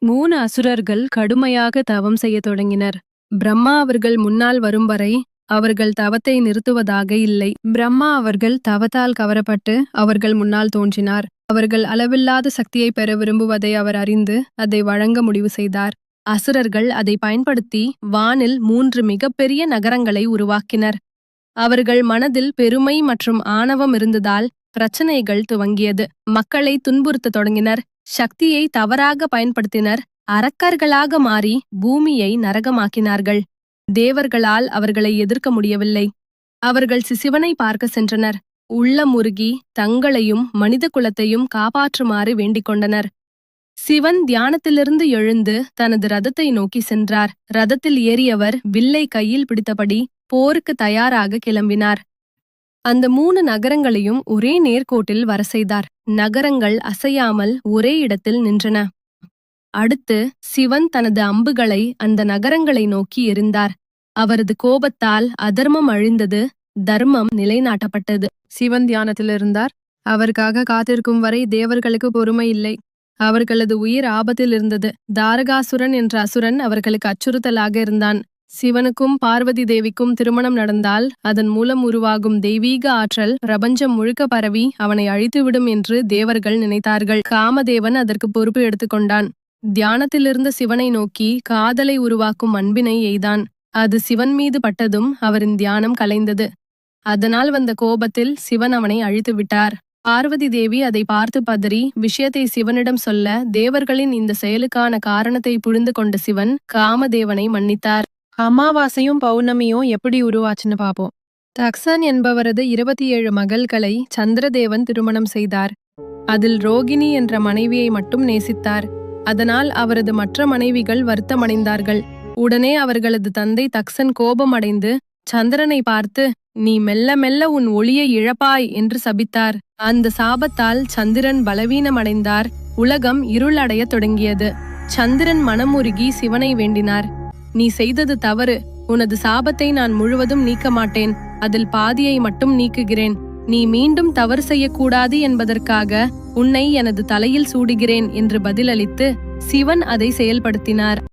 3 அசுரர்கள் கடுமையாக தவம் செய்யத் தொடங்கினர். பிரம்மா அவர்கள் முன்னால் வரும் வரை அவர்கள் தவத்தை நிறுத்துவதாக இல்லை. பிரம்மா அவர்கள் தவத்தால் கவரப்பட்டு அவர்கள் முன்னால் தோன்றினார். அவர்கள் அளவில்லாத சக்தியை பெற விரும்புவதை அவர் அறிந்து அதை வழங்க முடிவு செய்தார். அசுரர்கள் அதை பயன்படுத்தி வானில் 3 மிகப்பெரிய நகரங்களை உருவாக்கினர். அவர்கள் மனதில் பெருமை மற்றும் ஆணவம் இருந்ததால் பிரச்சனைகள் துவங்கியது. மக்களை துன்புறுத்தத் தொடங்கினர். சக்தியை தவறாக பயன்படுத்தினர். அரக்கர்களாக மாறி பூமியை நரகமாக்கினார்கள். தேவர்களால் அவர்களை எதிர்க்க முடியவில்லை. அவர்கள் சிவனை பார்க்க சென்றனர். உள்ளமுருகி தங்களையும் மனித குலத்தையும் காப்பாற்றுமாறு வேண்டிக் கொண்டனர். சிவன் தியானத்திலிருந்து எழுந்து தனது ரதத்தை நோக்கி சென்றார். ரதத்தில் ஏறியவர் வில்லை கையில் பிடித்தபடி போருக்கு தயாராக கிளம்பினார். அந்த 3 நகரங்களையும் ஒரே நேர்கோட்டில் வர செய்தார். நகரங்கள் அசையாமல் ஒரே இடத்தில் நின்றன. அடுத்து சிவன் தனது அம்புகளை அந்த நகரங்களை நோக்கி எறிந்தார். அவரது கோபத்தால் அதர்மம் அழிந்தது, தர்மம் நிலைநாட்டப்பட்டது. சிவன் தியானத்தில் இருந்தார். அவருக்காக காத்திருக்கும் வரை தேவர்களுக்கு பொறுமை இல்லை. அவர்களது உயிர் ஆபத்தில் இருந்தது. தாரகாசுரன் என்ற அசுரன் அவர்களுக்கு அச்சுறுத்தலாக இருந்தான். சிவனுக்கும் பார்வதி தேவிக்கும் திருமணம் நடந்தால் அதன் மூலம் உருவாகும் தெய்வீக ஆற்றல் பிரபஞ்சம் முழுக்க பரவி அவனை அழித்துவிடும் என்று தேவர்கள் நினைத்தார்கள். காமதேவன் அதற்கு பொறுப்பு எடுத்துக்கொண்டான். தியானத்திலிருந்த சிவனை நோக்கி காதலை உருவாக்கும் அன்பினை எய்தான். அது சிவன் மீது பட்டதும் அவரின் தியானம் கலைந்தது. அதனால் வந்த கோபத்தில் சிவன் அவனை அழித்துவிட்டார். பார்வதி தேவி அதை பார்த்து பதறி விஷயத்தை சிவனிடம் சொல்ல தேவர்களின் இந்த செயலுக்கான காரணத்தை புரிந்து கொண்ட சிவன் காமதேவனை மன்னித்தார். அமாவாசையும் பௌர்ணமியும் எப்படி உருவாச்சுன்னு பாப்போம். தக்சன் என்பவரது 27 மகள்களை சந்திரதேவன் திருமணம் செய்தார். அதில் ரோகிணி என்ற மனைவியை மட்டும் நேசித்தார். அதனால் அவரது மற்ற மனைவிகள் வருத்தமடைந்தார்கள். உடனே அவர்களது தந்தை தக்சன் கோபமடைந்து சந்திரனை பார்த்து, "நீ மெல்ல மெல்ல உன் ஒளியை இழப்பாய்" என்று சபித்தார். அந்த சாபத்தால் சந்திரன் பலவீனமடைந்தார். உலகம் இருளடையத் தொடங்கியது. சந்திரன் மனமுருகி சிவனை வேண்டினார். "நீ செய்தது தவறு. உனது சாபத்தை நான் முழுவதும் நீக்க மாட்டேன். அதில் பாதியை மட்டும் நீக்குகிறேன். நீ மீண்டும் தவறு செய்யக்கூடாது என்பதற்காக உன்னை எனது தலையில் சூடுகிறேன்" என்று பதிலளித்து சிவன் அதை செயல்படுத்தினார்.